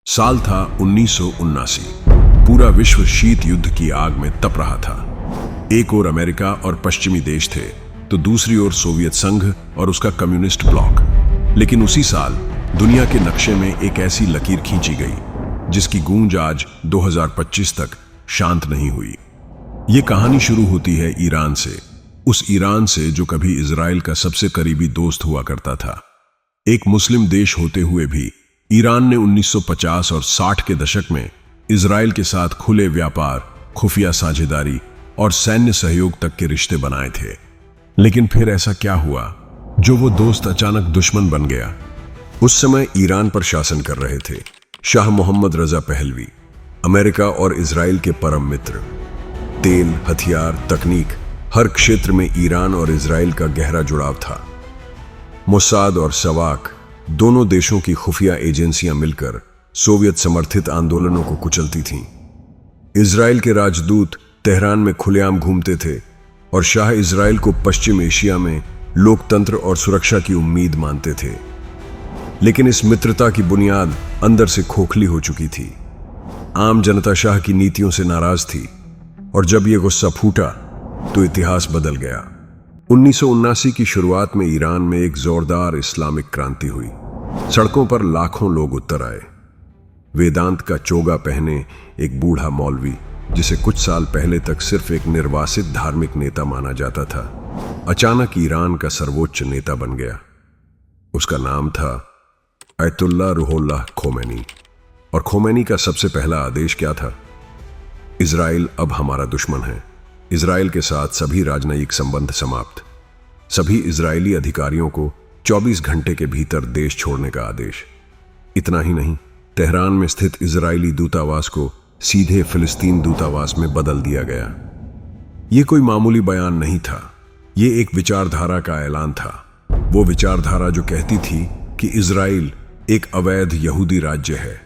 साल था 1979। पूरा विश्व शीत युद्ध की आग में तप रहा था। एक ओर अमेरिका और पश्चिमी देश थे, तो दूसरी ओर सोवियत संघ और उसका कम्युनिस्ट ब्लॉक। लेकिन उसी साल दुनिया के नक्शे में एक ऐसी लकीर खींची गई जिसकी गूंज आज 2025 तक शांत नहीं हुई। ये कहानी शुरू होती है ईरान से, उस ईरान से जो कभी इजराइल का सबसे करीबी दोस्त हुआ करता था। एक मुस्लिम देश होते हुए भी ईरान ने 1950 और 60 के दशक में इजराइल के साथ खुले व्यापार, खुफिया साझेदारी और सैन्य सहयोग तक के रिश्ते बनाए थे। लेकिन फिर ऐसा क्या हुआ जो वो दोस्त अचानक दुश्मन बन गया? उस समय ईरान पर शासन कर रहे थे Shah Mohammad Reza Pahlavi, America और इजराइल के परम मित्र। तेल, हथियार, तकनीक, हर क्षेत्र में ईरान और इजराइल का गहरा जुड़ाव था। मोसाद और सवाक दोनों देशों की खुफिया एजेंसियां मिलकर सोवियत समर्थित आंदोलनों को कुचलती थीं। इजराइल के राजदूत तेहरान में खुलेआम घूमते थे और शाह इजराइल को पश्चिम एशिया में लोकतंत्र और सुरक्षा की उम्मीद मानते थे। लेकिन इस मित्रता की बुनियाद अंदर से खोखली हो चुकी थी। आम जनता शाह की नीतियों से नाराज थी और जब यह गुस्सा फूटा तो इतिहास बदल गया। 1979 की शुरुआत में ईरान में एक जोरदार इस्लामिक क्रांति हुई। सड़कों पर लाखों लोग उतर आए। वेदांत का चोगा पहने एक बूढ़ा मौलवी, जिसे कुछ साल पहले तक सिर्फ एक निर्वासित धार्मिक नेता माना जाता था, अचानक ईरान का सर्वोच्च नेता बन गया। उसका नाम था अयतुल्ला रुहोल्लाह खोमैनी। और खोमैनी का सबसे पहला आदेश क्या था? इजराइल अब हमारा दुश्मन है। इजराइल के साथ सभी राजनयिक संबंध समाप्त। सभी इजरायली अधिकारियों को 24 घंटे के भीतर देश छोड़ने का आदेश। इतना ही नहीं, तेहरान में स्थित इजरायली दूतावास को सीधे फिलिस्तीन दूतावास में बदल दिया गया। यह कोई मामूली बयान नहीं था, यह एक विचारधारा का ऐलान था। वो विचारधारा जो कहती थी कि इजराइल एक अवैध यहूदी राज्य है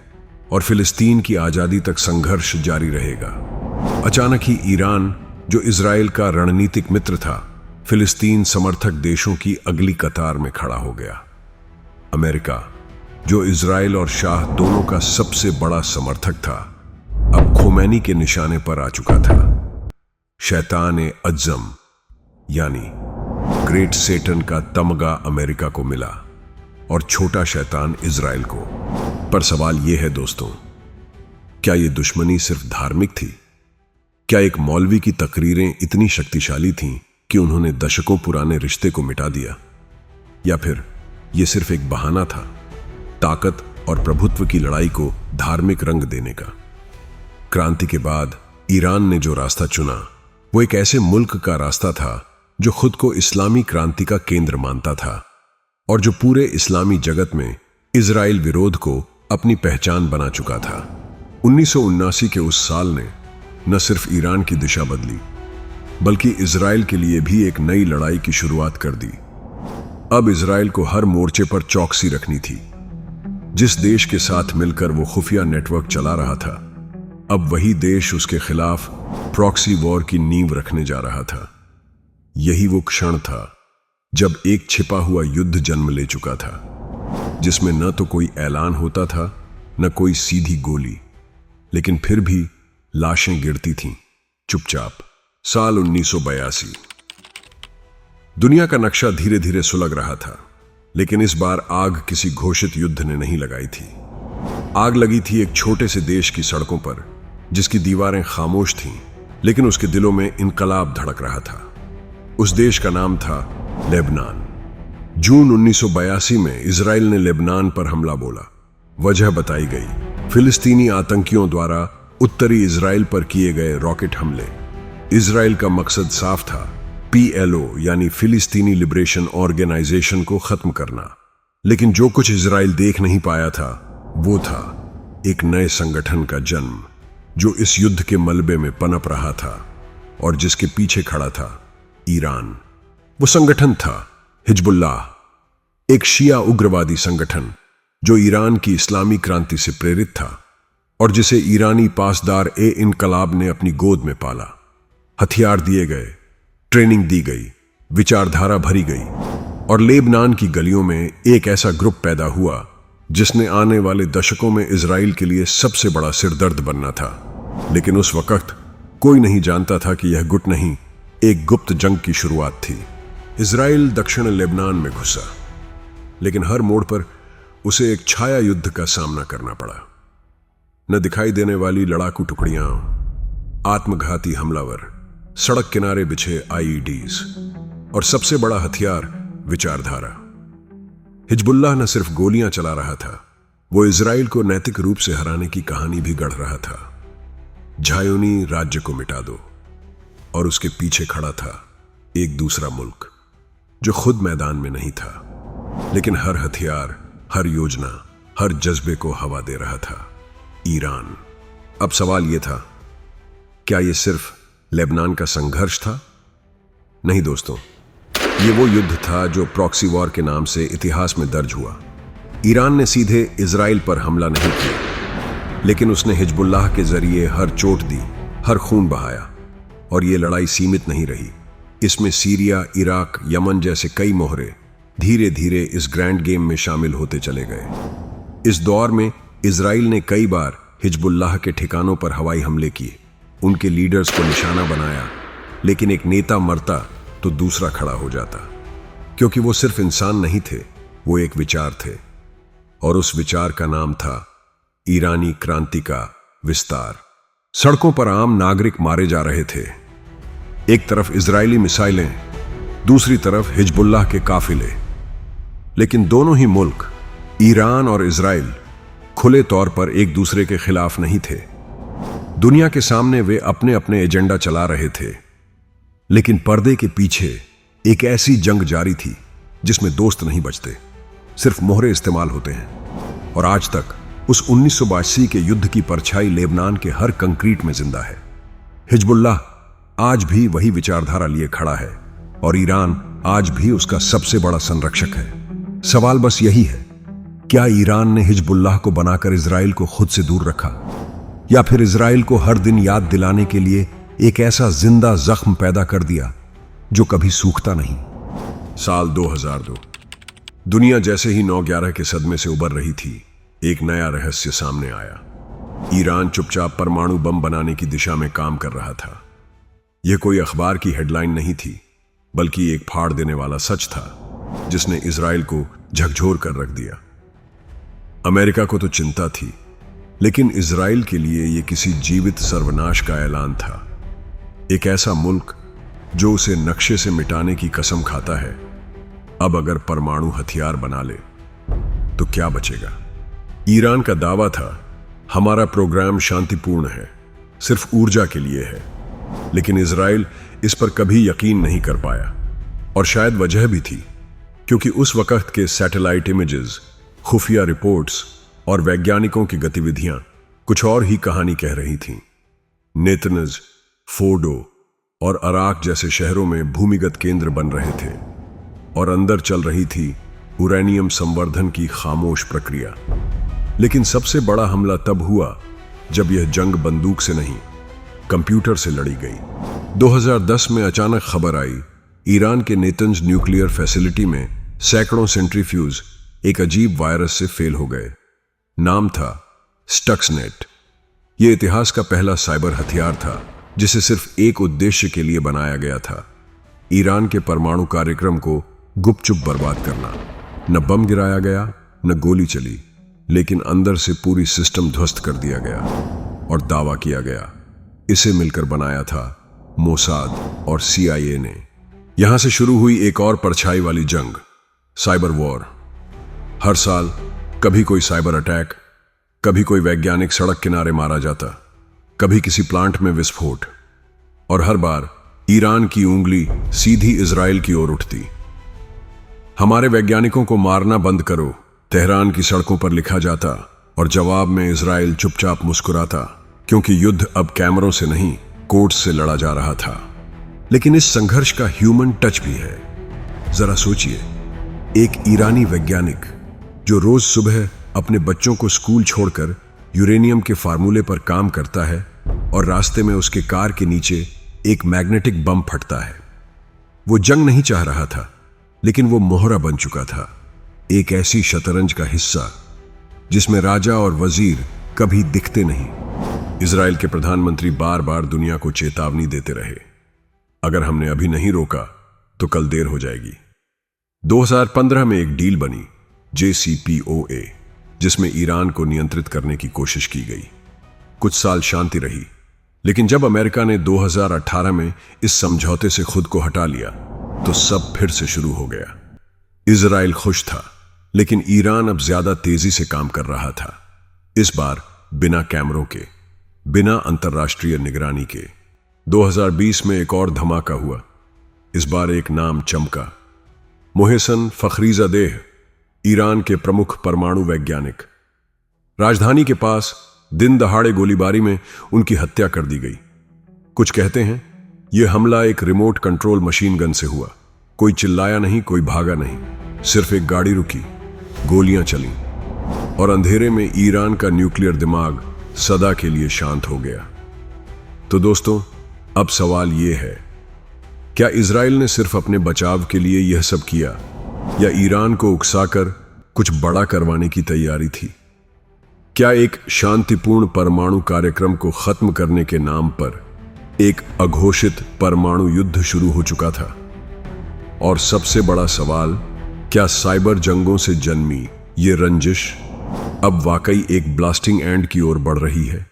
और फिलिस्तीन की आजादी तक संघर्ष जारी रहेगा। अचानक ही ईरान, जो इजराइल का रणनीतिक मित्र था, फिलिस्तीन समर्थक देशों की अगली कतार में खड़ा हो गया। अमेरिका, जो इजराइल और शाह दोनों का सबसे बड़ा समर्थक था, अब खोमैनी के निशाने पर आ चुका था। शैतान अज़्ज़म यानी ग्रेट सेटन का तमगा अमेरिका को मिला और छोटा शैतान इजराइल को। पर सवाल यह है दोस्तों, क्या यह दुश्मनी सिर्फ धार्मिक थी? क्या एक मौलवी की तकरीरें इतनी शक्तिशाली थीं कि उन्होंने दशकों पुराने रिश्ते को मिटा दिया? या फिर यह सिर्फ एक बहाना था, ताकत और प्रभुत्व की लड़ाई को धार्मिक रंग देने का? क्रांति के बाद ईरान ने जो रास्ता चुना, वो एक ऐसे मुल्क का रास्ता था जो खुद को इस्लामी क्रांति का केंद्र मानता था और जो पूरे इस्लामी जगत में इजराइल विरोध को अपनी पहचान बना चुका था। 1979 के उस साल ने न सिर्फ ईरान की दिशा बदली, बल्कि इजराइल के लिए भी एक नई लड़ाई की शुरुआत कर दी। अब इजराइल को हर मोर्चे पर चौकसी रखनी थी। जिस देश के साथ मिलकर वो खुफिया नेटवर्क चला रहा था, अब वही देश उसके खिलाफ प्रॉक्सी वॉर की नींव रखने जा रहा था। यही वो क्षण था जब एक छिपा हुआ युद्ध जन्म ले चुका था, जिसमें न तो कोई ऐलान होता था, न कोई सीधी गोली, लेकिन फिर भी लाशें गिरती थीं चुपचाप। साल 1982। दुनिया का नक्शा धीरे धीरे सुलग रहा था, लेकिन इस बार आग किसी घोषित युद्ध ने नहीं लगाई थी। आग लगी थी एक छोटे से देश की सड़कों पर, जिसकी दीवारें खामोश थीं, लेकिन उसके दिलों में इनकलाब धड़क रहा था। उस देश का नाम था लेबनान। जून 1982 में इजराइल ने लेबनान पर हमला बोला। वजह बताई गई, फिलिस्तीनी आतंकियों द्वारा उत्तरी इजराइल पर किए गए रॉकेट हमले। इजराइल का मकसद साफ था, PLO यानी फिलिस्तीनी लिबरेशन ऑर्गेनाइजेशन को खत्म करना। लेकिन जो कुछ इजराइल देख नहीं पाया था, वो था एक नए संगठन का जन्म, जो इस युद्ध के मलबे में पनप रहा था और जिसके पीछे खड़ा था ईरान। वो संगठन था हिजबुल्लाह, एक शिया उग्रवादी संगठन जो ईरान की इस्लामी क्रांति से प्रेरित था और जिसे ईरानी पासदार इनकलाब ने अपनी गोद में पाला। हथियार दिए गए, ट्रेनिंग दी गई, विचारधारा भरी गई और लेबनान की गलियों में एक ऐसा ग्रुप पैदा हुआ जिसने आने वाले दशकों में इजराइल के लिए सबसे बड़ा सिरदर्द बनना था। लेकिन उस वक्त कोई नहीं जानता था कि यह गुट नहीं, एक गुप्त जंग की शुरुआत थी। इजराइल दक्षिण लेबनान में घुसा, लेकिन हर मोड़ पर उसे एक छाया युद्ध का सामना करना पड़ा। न दिखाई देने वाली लड़ाकू टुकड़ियां, आत्मघाती हमलावर, सड़क किनारे बिछे आईईडीज और सबसे बड़ा हथियार विचारधारा। हिजबुल्लाह न सिर्फ गोलियां चला रहा था, वो इजराइल को नैतिक रूप से हराने की कहानी भी गढ़ रहा था। झायोनी राज्य को मिटा दो, और उसके पीछे खड़ा था एक दूसरा मुल्क जो खुद मैदान में नहीं था, लेकिन हर हथियार, हर योजना, हर जज्बे को हवा दे रहा था, ईरान। अब सवाल यह था, क्या यह सिर्फ लेबनान का संघर्ष था? नहीं दोस्तों, ये वो युद्ध था जो प्रॉक्सी वॉर के नाम से इतिहास में दर्ज हुआ। ईरान ने सीधे इजराइल पर हमला नहीं किया, लेकिन उसने हिजबुल्लाह के जरिए हर चोट दी, हर खून बहाया। और ये लड़ाई सीमित नहीं रही। इसमें सीरिया, इराक, यमन जैसे कई मोहरे धीरे धीरे इस ग्रैंड गेम में शामिल होते चले गए। इस दौर में इजराइल ने कई बार हिजबुल्लाह के ठिकानों पर हवाई हमले किए, उनके लीडर्स को निशाना बनाया, लेकिन एक नेता मरता तो दूसरा खड़ा हो जाता, क्योंकि वो सिर्फ इंसान नहीं थे, वो एक विचार थे। और उस विचार का नाम था ईरानी क्रांति का विस्तार। सड़कों पर आम नागरिक मारे जा रहे थे, एक तरफ इजरायली मिसाइलें, दूसरी तरफ हिजबुल्लाह के काफिले। लेकिन दोनों ही मुल्क, ईरान और इजराइल, खुले तौर पर एक दूसरे के खिलाफ नहीं थे। दुनिया के सामने वे अपने अपने एजेंडा चला रहे थे, लेकिन पर्दे के पीछे एक ऐसी जंग जारी थी जिसमें दोस्त नहीं बचते, सिर्फ मोहरे इस्तेमाल होते हैं। और आज तक उस 1982 के युद्ध की परछाई लेबनान के हर कंक्रीट में जिंदा है। हिजबुल्लाह आज भी वही विचारधारा लिए खड़ा है, और ईरान आज भी उसका सबसे बड़ा संरक्षक है। सवाल बस यही है, क्या ईरान ने हिजबुल्लाह को बनाकर इजराइल को खुद से दूर रखा, या फिर इजराइल को हर दिन याद दिलाने के लिए एक ऐसा जिंदा जख्म पैदा कर दिया जो कभी सूखता नहीं? साल 2002, दुनिया जैसे ही 9/11 के सदमे से उबर रही थी, एक नया रहस्य सामने आया। ईरान चुपचाप परमाणु बम बनाने की दिशा में काम कर रहा था। यह कोई अखबार की हेडलाइन नहीं थी, बल्कि एक फाड़ देने वाला सच था जिसने इजराइल को झकझोर कर रख दिया। अमेरिका को तो चिंता थी, लेकिन इजराइल के लिए यह किसी जीवित सर्वनाश का ऐलान था। एक ऐसा मुल्क जो उसे नक्शे से मिटाने की कसम खाता है, अब अगर परमाणु हथियार बना ले तो क्या बचेगा? ईरान का दावा था, हमारा प्रोग्राम शांतिपूर्ण है, सिर्फ ऊर्जा के लिए है। लेकिन इजराइल इस पर कभी यकीन नहीं कर पाया, और शायद वजह भी थी, क्योंकि उस वक्त के सैटेलाइट इमेजेस, खुफिया रिपोर्ट्स और वैज्ञानिकों की गतिविधियां कुछ और ही कहानी कह रही थीं। नेतनज, फोर्डो और अराक जैसे शहरों में भूमिगत केंद्र बन रहे थे, और अंदर चल रही थी यूरेनियम संवर्धन की खामोश प्रक्रिया। लेकिन सबसे बड़ा हमला तब हुआ जब यह जंग बंदूक से नहीं, कंप्यूटर से लड़ी गई। 2010 में अचानक खबर आई, ईरान के नेतंज न्यूक्लियर फैसिलिटी में सैकड़ों सेंट्रीफ्यूज एक अजीब वायरस से फेल हो गए। नाम था स्टक्सनेट। यह इतिहास का पहला साइबर हथियार था जिसे सिर्फ एक उद्देश्य के लिए बनाया गया था, ईरान के परमाणु कार्यक्रम को गुपचुप बर्बाद करना। न बम गिराया गया, न गोली चली, लेकिन अंदर से पूरी सिस्टम ध्वस्त कर दिया गया। और दावा किया गया, इसे मिलकर बनाया था मोसाद और CIA ने। यहां से शुरू हुई एक और परछाई वाली जंग, साइबर वॉर। हर साल कभी कोई साइबर अटैक, कभी कोई वैज्ञानिक सड़क किनारे मारा जाता, कभी किसी प्लांट में विस्फोट, और हर बार ईरान की उंगली सीधी इजराइल की ओर उठती। हमारे वैज्ञानिकों को मारना बंद करो, तेहरान की सड़कों पर लिखा जाता, और जवाब में इजराइल चुपचाप मुस्कुराता, क्योंकि युद्ध अब कैमरों से नहीं, कोर्ट से लड़ा जा रहा था। लेकिन इस संघर्ष का ह्यूमन टच भी है। जरा सोचिए, एक ईरानी वैज्ञानिक जो रोज सुबह अपने बच्चों को स्कूल छोड़कर यूरेनियम के फार्मूले पर काम करता है, और रास्ते में उसके कार के नीचे एक मैग्नेटिक बम फटता है। वो जंग नहीं चाह रहा था, लेकिन वो मोहरा बन चुका था, एक ऐसी शतरंज का हिस्सा जिसमें राजा और वजीर कभी दिखते नहीं। इजराइल के प्रधानमंत्री बार बार दुनिया को चेतावनी देते रहे, अगर हमने अभी नहीं रोका तो कल देर हो जाएगी। 2015 में एक डील बनी, JCPOA, जिसमें ईरान को नियंत्रित करने की कोशिश की गई। कुछ साल शांति रही, लेकिन जब अमेरिका ने 2018 में इस समझौते से खुद को हटा लिया तो सब फिर से शुरू हो गया। इजराइल खुश था, लेकिन ईरान अब ज्यादा तेजी से काम कर रहा था। इस बार बिना कैमरों के, बिना अंतर्राष्ट्रीय निगरानी के। 2020 में एक और धमाका हुआ। इस बार एक नाम चमका, मोहसेन फखरीजादेह, ईरान के प्रमुख परमाणु वैज्ञानिक। राजधानी के पास दिन दहाड़े गोलीबारी में उनकी हत्या कर दी गई। कुछ कहते हैं यह हमला एक रिमोट कंट्रोल मशीन गन से हुआ। कोई चिल्लाया नहीं, कोई भागा नहीं, सिर्फ एक गाड़ी रुकी, गोलियां चलीं और अंधेरे में ईरान का न्यूक्लियर दिमाग सदा के लिए शांत हो गया। तो दोस्तों, अब सवाल यह है, क्या इजराइल ने सिर्फ अपने बचाव के लिए यह सब किया, या ईरान को उकसाकर कुछ बड़ा करवाने की तैयारी थी? क्या एक शांतिपूर्ण परमाणु कार्यक्रम को खत्म करने के नाम पर एक अघोषित परमाणु युद्ध शुरू हो चुका था? और सबसे बड़ा सवाल, क्या साइबर जंगों से जन्मी ये रंजिश अब वाकई एक ब्लास्टिंग एंड की ओर बढ़ रही है?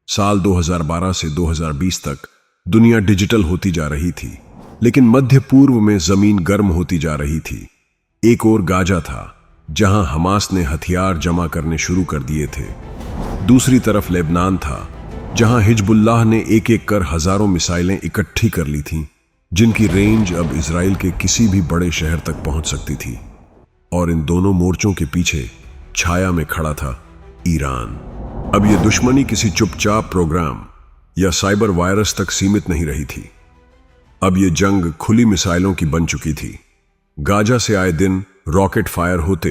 साल 2012 से 2020 तक दुनिया डिजिटल होती जा रही थी, लेकिन मध्य पूर्व में जमीन गर्म होती जा रही थी। एक और गाजा था, जहां हमास ने हथियार जमा करने शुरू कर दिए थे। दूसरी तरफ लेबनान था, जहां हिजबुल्लाह ने एक एक कर हजारों मिसाइलें इकट्ठी कर ली थीं, जिनकी रेंज अब इजराइल के किसी भी बड़े शहर तक पहुंच सकती थी। और इन दोनों मोर्चों के पीछे छाया में खड़ा था ईरान। अब यह दुश्मनी किसी चुपचाप प्रोग्राम या साइबर वायरस तक सीमित नहीं रही थी। अब यह जंग खुली मिसाइलों की बन चुकी थी। गाजा से आए दिन रॉकेट फायर होते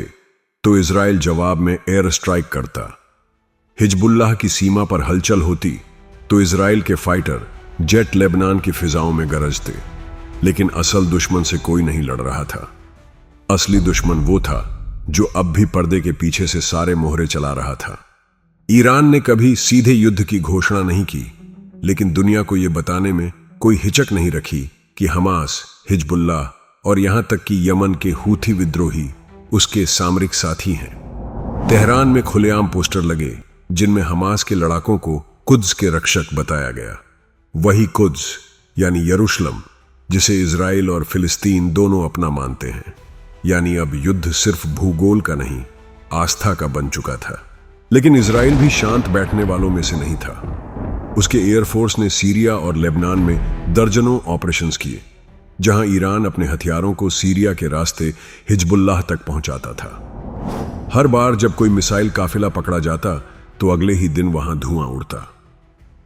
तो इजराइल जवाब में एयर स्ट्राइक करता। हिजबुल्लाह की सीमा पर हलचल होती तो इजराइल के फाइटर जेट लेबनान की फिजाओं में गरजते। लेकिन असल दुश्मन से कोई नहीं लड़ रहा था। असली दुश्मन वो था जो अब भी पर्दे के पीछे से सारे मोहरे चला रहा था। ईरान ने कभी सीधे युद्ध की घोषणा नहीं की, लेकिन दुनिया को यह बताने में कोई हिचक नहीं रखी कि हमास, हिजबुल्लाह और यहां तक कि यमन के हूथी विद्रोही उसके सामरिक साथी हैं। तेहरान में खुलेआम पोस्टर लगे जिनमें हमास के लड़ाकों को कुद्स के रक्षक बताया गया। वही कुद्स यानी यरूशलेम, जिसे इजराइल और फिलिस्तीन दोनों अपना मानते हैं। यानी अब युद्ध सिर्फ भूगोल का नहीं, आस्था का बन चुका था। लेकिन इजराइल भी शांत बैठने वालों में से नहीं था। उसके एयरफोर्स ने सीरिया और लेबनान में दर्जनों ऑपरेशंस किए, जहां ईरान अपने हथियारों को सीरिया के रास्ते हिजबुल्लाह तक पहुंचाता था। हर बार जब कोई मिसाइल काफिला पकड़ा जाता तो अगले ही दिन वहां धुआं उड़ता।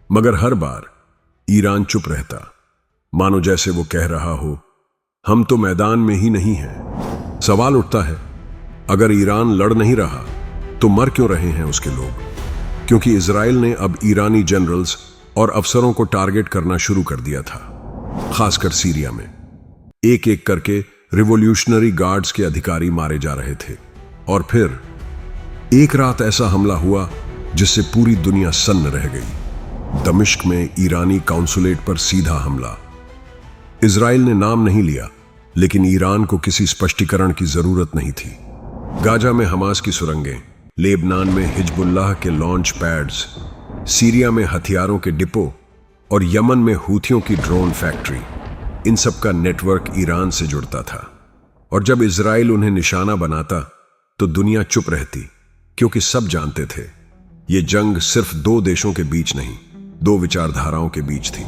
मगर हर बार ईरान चुप रहता, मानो जैसे वो कह रहा हो, हम तो मैदान में ही नहीं हैं। सवाल उठता है, अगर ईरान लड़ नहीं रहा तो मर क्यों रहे हैं उसके लोग? क्योंकि इजराइल ने अब ईरानी जनरल्स और अफसरों को टारगेट करना शुरू कर दिया था, खासकर सीरिया में। एक एक करके रिवॉल्यूशनरी गार्ड्स के अधिकारी मारे जा रहे थे। और फिर एक रात ऐसा हमला हुआ जिससे पूरी दुनिया सन्न रह गई। दमिश्क में ईरानी काउंसुलेट पर सीधा हमला। इजराइल ने नाम नहीं लिया, लेकिन ईरान को किसी स्पष्टीकरण की जरूरत नहीं थी। गाजा में हमास की सुरंगें, लेबनान में हिजबुल्लाह के लॉन्च पैड्स, सीरिया में हथियारों के डिपो और यमन में हूथियों की ड्रोन फैक्ट्री, इन सब का नेटवर्क ईरान से जुड़ता था। और जब इजराइल उन्हें निशाना बनाता तो दुनिया चुप रहती, क्योंकि सब जानते थे ये जंग सिर्फ दो देशों के बीच नहीं, दो विचारधाराओं के बीच थी।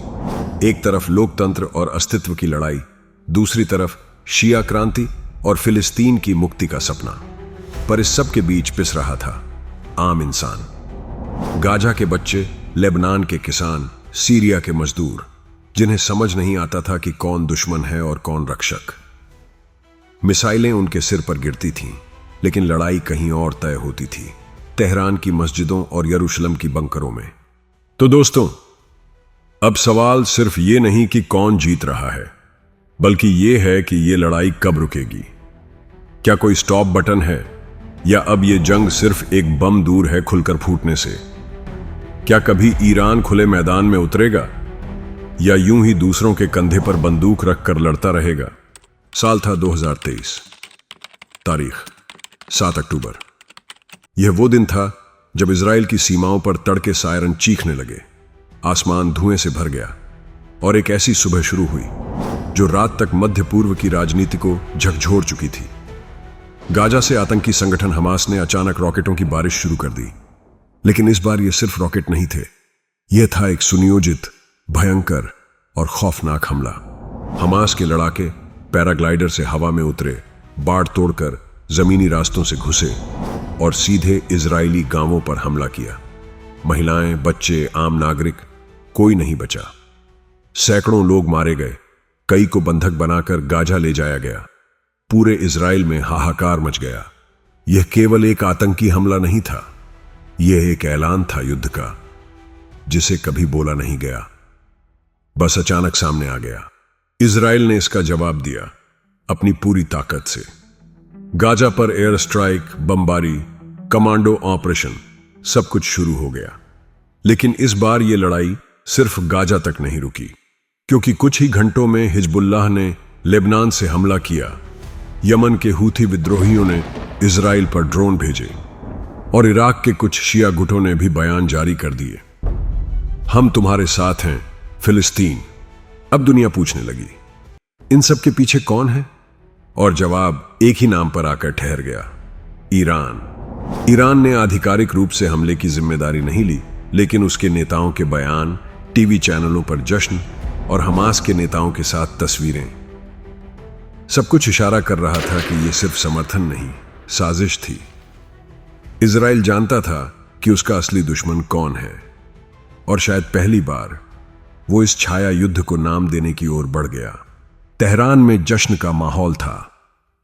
एक तरफ लोकतंत्र और अस्तित्व की लड़ाई, दूसरी तरफ शिया क्रांति और फिलिस्तीन की मुक्ति का सपना। पर इस सब के बीच पिस रहा था आम इंसान। गाजा के बच्चे, लेबनान के किसान, सीरिया के मजदूर, जिन्हें समझ नहीं आता था कि कौन दुश्मन है और कौन रक्षक। मिसाइलें उनके सिर पर गिरती थीं, लेकिन लड़ाई कहीं और तय होती थी, तेहरान की मस्जिदों और यरूशलेम की बंकरों में। तो दोस्तों, अब सवाल सिर्फ ये नहीं कि कौन जीत रहा है, बल्कि ये है कि ये लड़ाई कब रुकेगी। क्या कोई स्टॉप बटन है या अब ये जंग सिर्फ एक बम दूर है खुलकर फूटने से? क्या कभी ईरान खुले मैदान में उतरेगा या यूं ही दूसरों के कंधे पर बंदूक रखकर लड़ता रहेगा? साल था 2023, तारीख 7 अक्टूबर। यह वो दिन था जब इजराइल की सीमाओं पर तड़के सायरन चीखने लगे, आसमान धुएं से भर गया और एक ऐसी सुबह शुरू हुई जो रात तक मध्य पूर्व की राजनीति को झकझोर चुकी थी। गाजा से आतंकी संगठन हमास ने अचानक रॉकेटों की बारिश शुरू कर दी, लेकिन इस बार ये सिर्फ रॉकेट नहीं थे, यह था एक सुनियोजित, भयंकर और खौफनाक हमला। हमास के लड़ाके पैराग्लाइडर से हवा में उतरे, बाड़ तोड़कर जमीनी रास्तों से घुसे और सीधे इजरायली गांवों पर हमला किया। महिलाएं, बच्चे, आम नागरिक, कोई नहीं बचा। सैकड़ों लोग मारे गए, कई को बंधक बनाकर गाजा ले जाया गया। पूरे इजराइल में हाहाकार मच गया। यह केवल एक आतंकी हमला नहीं था, यह एक ऐलान था युद्ध का, जिसे कभी बोला नहीं गया, बस अचानक सामने आ गया। इजराइल ने इसका जवाब दिया अपनी पूरी ताकत से। गाजा पर एयर स्ट्राइक, बमबारी, कमांडो ऑपरेशन, सब कुछ शुरू हो गया। लेकिन इस बार यह लड़ाई सिर्फ गाजा तक नहीं रुकी, क्योंकि कुछ ही घंटों में हिजबुल्लाह ने लेबनान से हमला किया। यमन के हूथी विद्रोहियों ने इजराइल पर ड्रोन भेजे और इराक के कुछ शिया गुटों ने भी बयान जारी कर दिए, हम तुम्हारे साथ हैं फिलिस्तीन। अब दुनिया पूछने लगी, इन सब के पीछे कौन है? और जवाब एक ही नाम पर आकर ठहर गया, ईरान। ईरान ने आधिकारिक रूप से हमले की जिम्मेदारी नहीं ली, लेकिन उसके नेताओं के बयान, टीवी चैनलों पर जश्न और हमास के नेताओं के साथ तस्वीरें, सब कुछ इशारा कर रहा था कि यह सिर्फ समर्थन नहीं, साजिश थी। इजराइल जानता था कि उसका असली दुश्मन कौन है, और शायद पहली बार वो इस छाया युद्ध को नाम देने की ओर बढ़ गया। तेहरान में जश्न का माहौल था।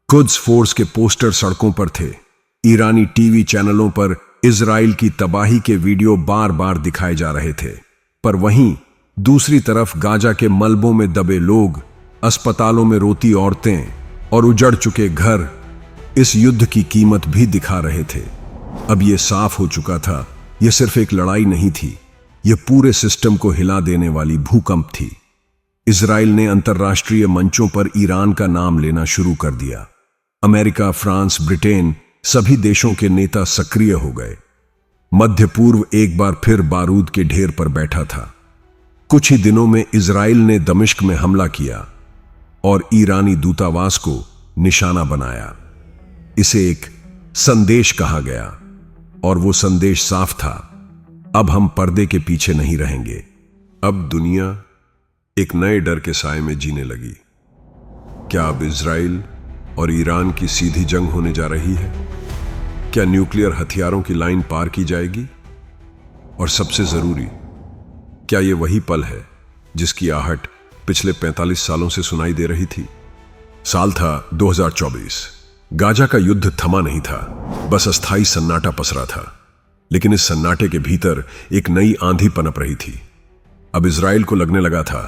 कुद्स फोर्स के पोस्टर सड़कों पर थे। ईरानी टीवी चैनलों पर इजराइल की तबाही के वीडियो बार बार दिखाए जा रहे थे। पर वहीं दूसरी तरफ गाजा के मलबों में दबे लोग, अस्पतालों में रोती औरतें और उजड़ चुके घर इस युद्ध की कीमत भी दिखा रहे थे। अब यह साफ हो चुका था, यह सिर्फ एक लड़ाई नहीं थी, यह पूरे सिस्टम को हिला देने वाली भूकंप थी। इजराइल ने अंतर्राष्ट्रीय मंचों पर ईरान का नाम लेना शुरू कर दिया। अमेरिका, फ्रांस, ब्रिटेन, सभी देशों के नेता सक्रिय हो गए। मध्य पूर्व एक बार फिर बारूद के ढेर पर बैठा था। कुछ ही दिनों में इजराइल ने दमिश्क में हमला किया और ईरानी दूतावास को निशाना बनाया। इसे एक संदेश कहा गया और वो संदेश साफ था, अब हम पर्दे के पीछे नहीं रहेंगे। अब दुनिया एक नए डर के साए में जीने लगी। क्या अब इजराइल और ईरान की सीधी जंग होने जा रही है? क्या न्यूक्लियर हथियारों की लाइन पार की जाएगी? और सबसे जरूरी, क्या यह वही पल है जिसकी आहट पिछले 45 सालों से सुनाई दे रही थी? साल था 2024। गाजा का युद्ध थमा नहीं था, बस अस्थाई सन्नाटा पसरा था। लेकिन इस सन्नाटे के भीतर एक नई आंधी पनप रही थी। अब इजराइल को लगने लगा था,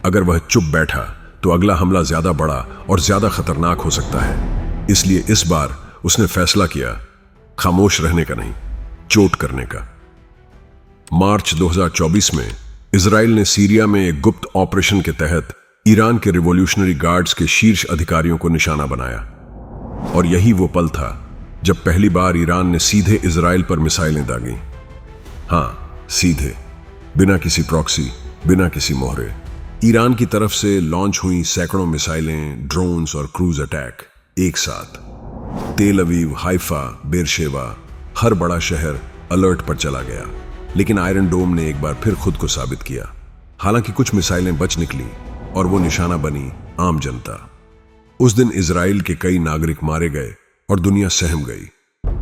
अगर वह चुप बैठा तो अगला हमला ज्यादा बड़ा और ज्यादा खतरनाक हो सकता है। इसलिए इस बार उसने फैसला किया, खामोश रहने का नहीं, चोट करने का। मार्च 2024 में इजराइल ने सीरिया में एक गुप्त ऑपरेशन के तहत ईरान के रिवॉल्यूशनरी गार्ड्स के शीर्ष अधिकारियों को निशाना बनाया। और यही वो पल था जब पहली बार ईरान ने सीधे इजराइल पर मिसाइलें दागी। हां, सीधे, बिना किसी प्रॉक्सी, बिना किसी मोहरे। ईरान की तरफ से लॉन्च हुई सैकड़ों मिसाइलें, ड्रोन्स और क्रूज अटैक एक साथ। तेल अवीव, हाइफा, बेरशेवा, हर बड़ा शहर अलर्ट पर चला गया। लेकिन आयरन डोम ने एक बार फिर खुद को साबित किया। हालांकि कुछ मिसाइलें बच निकली और वो निशाना बनी आम जनता। उस दिन इजराइल के कई नागरिक मारे गए और दुनिया सहम गई।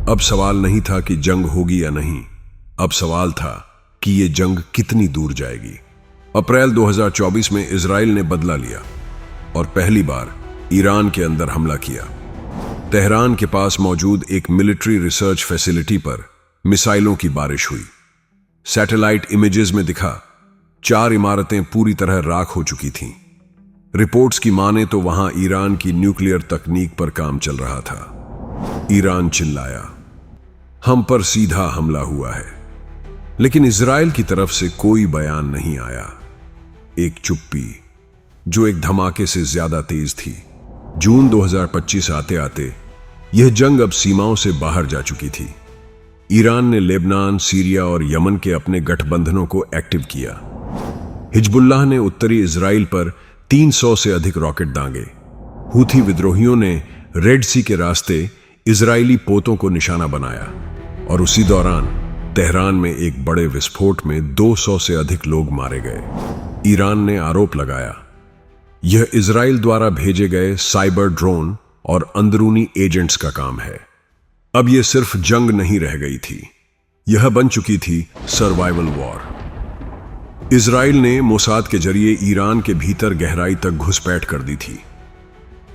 अब सवाल नहीं था कि जंग होगी या नहीं, अब सवाल था कि ये जंग कितनी दूर जाएगी। अप्रैल 2024 में इजराइल ने बदला लिया और पहली बार ईरान के अंदर हमला किया। तेहरान के पास मौजूद एक मिलिट्री रिसर्च फैसिलिटी पर मिसाइलों की बारिश हुई। सैटेलाइट इमेजेस में दिखा 4 इमारतें पूरी तरह राख हो चुकी थीं। रिपोर्ट्स की माने तो वहां ईरान की न्यूक्लियर तकनीक पर काम चल रहा था। ईरान चिल्लाया, हम पर सीधा हमला हुआ है। लेकिन इजराइल की तरफ से कोई बयान नहीं आया। एक चुप्पी जो एक धमाके से ज्यादा तेज थी। जून 2025 आते आते यह जंग अब सीमाओं से बाहर जा चुकी थी। ईरान ने लेबनान, सीरिया और यमन के अपने गठबंधनों को एक्टिव किया। हिजबुल्लाह ने उत्तरी इजराइल पर 300 से अधिक रॉकेट दागे। हूथी विद्रोहियों ने रेड सी के रास्ते इजरायली पोतों को निशाना बनाया और उसी दौरान तेहरान में एक बड़े विस्फोट में 200 से अधिक लोग मारे गए। ईरान ने आरोप लगाया, यह इजराइल द्वारा भेजे गए साइबर ड्रोन और अंदरूनी एजेंट्स का काम है। अब यह सिर्फ जंग नहीं रह गई थी, यह बन चुकी थी सर्वाइवल वॉर। इजराइल ने मोसाद के जरिए ईरान के भीतर गहराई तक घुसपैठ कर दी थी।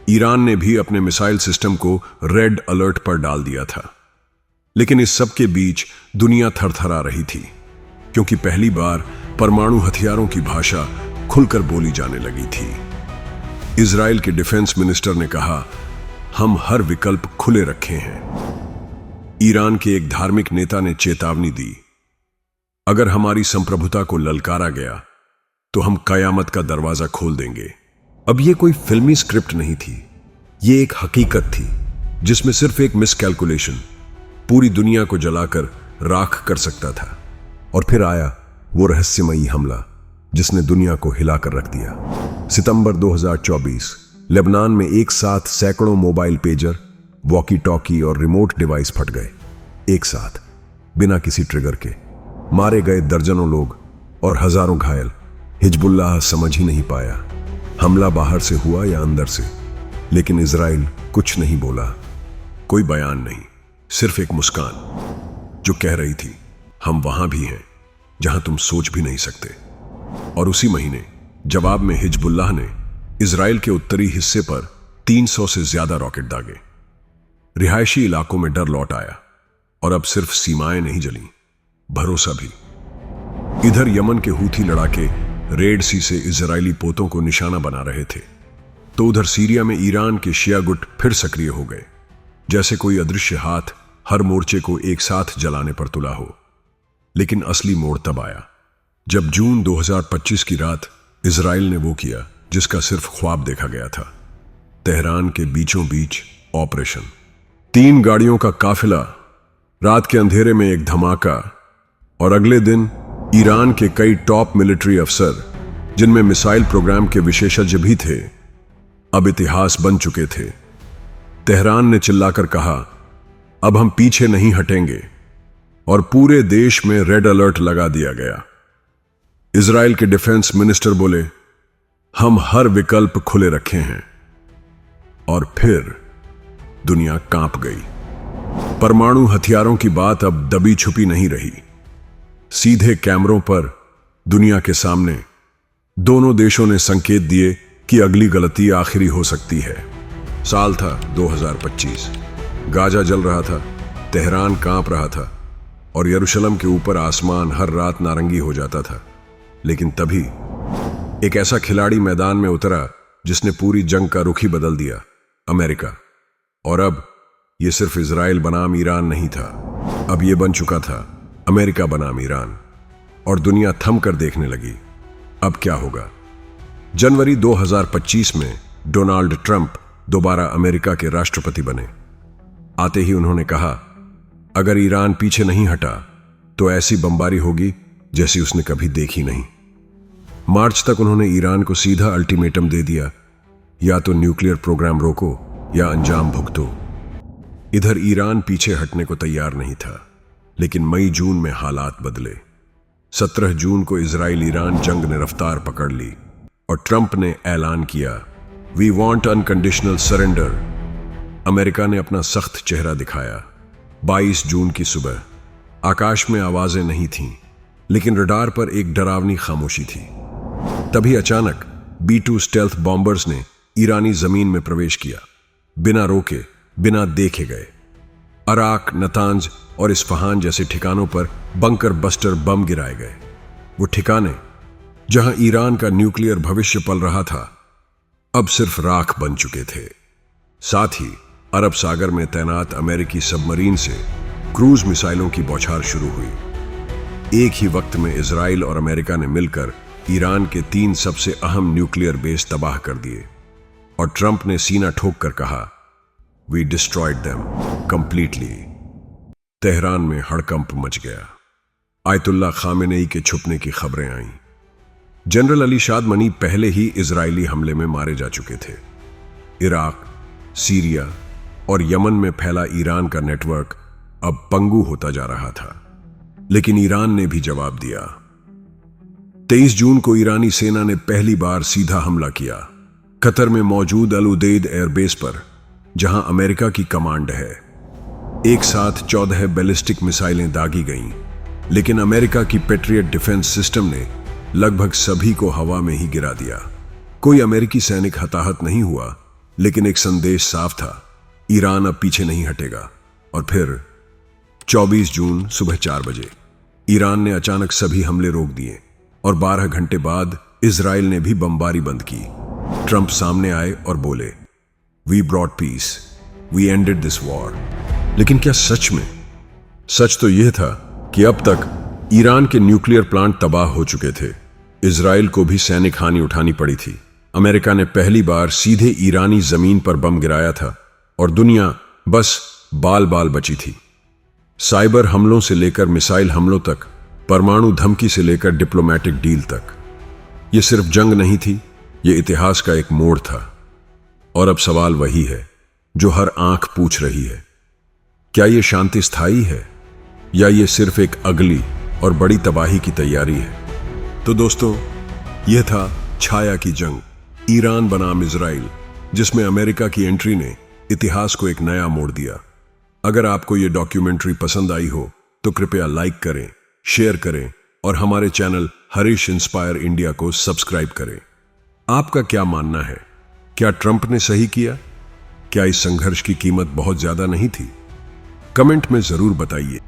ईरान ने भी अपने मिसाइल सिस्टम को रेड अलर्ट पर डाल दिया था। लेकिन इस सब के बीच दुनिया थरथरा रही थी, क्योंकि पहली बार परमाणु हथियारों की भाषा खुलकर बोली जाने लगी थी। इजराइल के डिफेंस मिनिस्टर ने कहा, हम हर विकल्प खुले रखे हैं। ईरान के एक धार्मिक नेता ने चेतावनी दी, अगर हमारी संप्रभुता को ललकारा गया तो हम कयामत का दरवाजा खोल देंगे। अब यह कोई फिल्मी स्क्रिप्ट नहीं थी, यह एक हकीकत थी जिसमें सिर्फ एक मिसकैलकुलेशन पूरी दुनिया को जलाकर राख कर सकता था। और फिर आया वो रहस्यमयी हमला जिसने दुनिया को हिलाकर रख दिया। सितंबर 2024 लेबनान में एक साथ सैकड़ों मोबाइल पेजर, वॉकी टॉकी और रिमोट डिवाइस फट गए। एक साथ, बिना किसी ट्रिगर के। मारे गए दर्जनों लोग और हजारों घायल। हिजबुल्लाह समझ ही नहीं पाया हमला बाहर से हुआ या अंदर से। लेकिन इजराइल कुछ नहीं बोला, कोई बयान नहीं, सिर्फ एक मुस्कान जो कह रही थी, हम वहां भी हैं जहां तुम सोच भी नहीं सकते। और उसी महीने जवाब में हिजबुल्लाह ने इजराइल के उत्तरी हिस्से पर 300 से ज्यादा रॉकेट दागे। रिहायशी इलाकों में डर लौट आया और अब सिर्फ सीमाएं नहीं जली, भरोसा भी। इधर यमन के हूथी लड़ाके रेड सी से इजरायली पोतों को निशाना बना रहे थे, तो उधर सीरिया में ईरान के शिया गुट फिर सक्रिय हो गए, जैसे कोई अदृश्य हाथ हर मोर्चे को एक साथ जलाने पर तुला हो। लेकिन असली मोड़ तब आया जब जून 2025 की रात इजराइल ने वो किया जिसका सिर्फ ख्वाब देखा गया था। तेहरान के बीचों बीच ऑपरेशन। 3 गाड़ियों का काफिला, रात के अंधेरे में एक धमाका, और अगले दिन ईरान के कई टॉप मिलिट्री अफसर, जिनमें मिसाइल प्रोग्राम के विशेषज्ञ भी थे, अब इतिहास बन चुके थे। तेहरान ने चिल्लाकर कहा, अब हम पीछे नहीं हटेंगे, और पूरे देश में रेड अलर्ट लगा दिया गया। इजराइल के डिफेंस मिनिस्टर बोले, हम हर विकल्प खुले रखे हैं। और फिर दुनिया कांप गई। परमाणु हथियारों की बात अब दबी छुपी नहीं रही। सीधे कैमरों पर दुनिया के सामने दोनों देशों ने संकेत दिए कि अगली गलती आखिरी हो सकती है। साल था 2025। गाजा जल रहा था, तेहरान कांप रहा था, और यरूशलेम के ऊपर आसमान हर रात नारंगी हो जाता था। लेकिन तभी एक ऐसा खिलाड़ी मैदान में उतरा जिसने पूरी जंग का रुख ही बदल दिया, अमेरिका। और अब यह सिर्फ इजराइल बनाम ईरान नहीं था, अब यह बन चुका था अमेरिका बनाम ईरान। और दुनिया थम कर देखने लगी, अब क्या होगा। जनवरी 2025 में डोनाल्ड ट्रंप दोबारा अमेरिका के राष्ट्रपति बने। आते ही उन्होंने कहा, अगर ईरान पीछे नहीं हटा तो ऐसी बमबारी होगी जैसी उसने कभी देखी नहीं। मार्च तक उन्होंने ईरान को सीधा अल्टीमेटम दे दिया, या तो न्यूक्लियर प्रोग्राम रोको या अंजाम भुगतो। इधर ईरान पीछे हटने को तैयार नहीं था, लेकिन मई जून में हालात बदले। 17 जून को इजराइल ईरान जंग ने रफ्तार पकड़ ली और ट्रंप ने ऐलान किया, we want unconditional surrender. America ने अपना सख्त चेहरा दिखाया। 22 जून की सुबह आकाश में आवाजें नहीं थीं, लेकिन रडार पर एक डरावनी खामोशी थी। तभी अचानक B-2 स्टेल्थ बॉम्बर्स ने ईरानी जमीन में प्रवेश किया, बिना रोके, बिना देखे गए। अराक, नतांज और इस्फहान जैसे ठिकानों पर बंकर बस्टर बम गिराए गए। वो ठिकाने जहां ईरान का न्यूक्लियर भविष्य पल रहा था, अब सिर्फ राख बन चुके थे। साथ ही अरब सागर में तैनात अमेरिकी सबमरीन से क्रूज मिसाइलों की बौछार शुरू हुई। एक ही वक्त में इजराइल और अमेरिका ने मिलकर ईरान के 3 सबसे अहम न्यूक्लियर बेस तबाह कर दिए और ट्रंप ने सीना ठोक कर कहा, we destroyed them completely. Tehran में हड़कंप मच गया। आयतुल्ला खामेनेई के छुपने की खबरें आईं। जनरल अली शादमनी पहले ही इजरायली हमले में मारे जा चुके थे। इराक, सीरिया और यमन में फैला ईरान का नेटवर्क अब पंगु होता जा रहा था, लेकिन ईरान ने भी जवाब दिया। 23 जून को ईरानी सेना ने पहली बार सीधा हमला किया, कतर में मौजूद अल उदेद एयरबेस पर, जहां अमेरिका की कमांड है। एक साथ 14 बैलिस्टिक मिसाइलें दागी गईं, लेकिन अमेरिका की पेट्रियट डिफेंस सिस्टम ने लगभग सभी को हवा में ही गिरा दिया। कोई अमेरिकी सैनिक हताहत नहीं हुआ, लेकिन एक संदेश साफ था, ईरान अब पीछे नहीं हटेगा। और फिर 24 जून सुबह 4 बजे ईरान ने अचानक सभी हमले रोक दिए और 12 घंटे बाद इजराइल ने भी बमबारी बंद की। ट्रंप सामने आए और बोले, we brought peace, we ended this war. लेकिन क्या सच में? सच तो यह था कि अब तक ईरान के न्यूक्लियर प्लांट तबाह हो चुके थे। इजराइल को भी सैनिक हानि उठानी पड़ी थी। अमेरिका ने पहली बार सीधे ईरानी जमीन पर बम गिराया था और दुनिया बस बाल बाल बची थी। साइबर हमलों से लेकर मिसाइल हमलों तक, परमाणु धमकी से लेकर डिप्लोमेटिक डील तक, यह सिर्फ जंग नहीं थी, यह इतिहास का एक मोड़ था। और अब सवाल वही है जो हर आंख पूछ रही है, क्या यह शांति स्थायी है या यह सिर्फ एक अगली और बड़ी तबाही की तैयारी है? तो दोस्तों, यह था छाया की जंग, ईरान बनाम इजराइल, जिसमें अमेरिका की एंट्री ने इतिहास को एक नया मोड़ दिया। अगर आपको यह डॉक्यूमेंट्री पसंद आई हो तो कृपया लाइक करें, शेयर करें और हमारे चैनल हरीश इंस्पायर इंडिया को सब्सक्राइब करें। आपका क्या मानना है? क्या ट्रंप ने सही किया? क्या इस संघर्ष की कीमत बहुत ज्यादा नहीं थी? कमेंट में जरूर बताइए।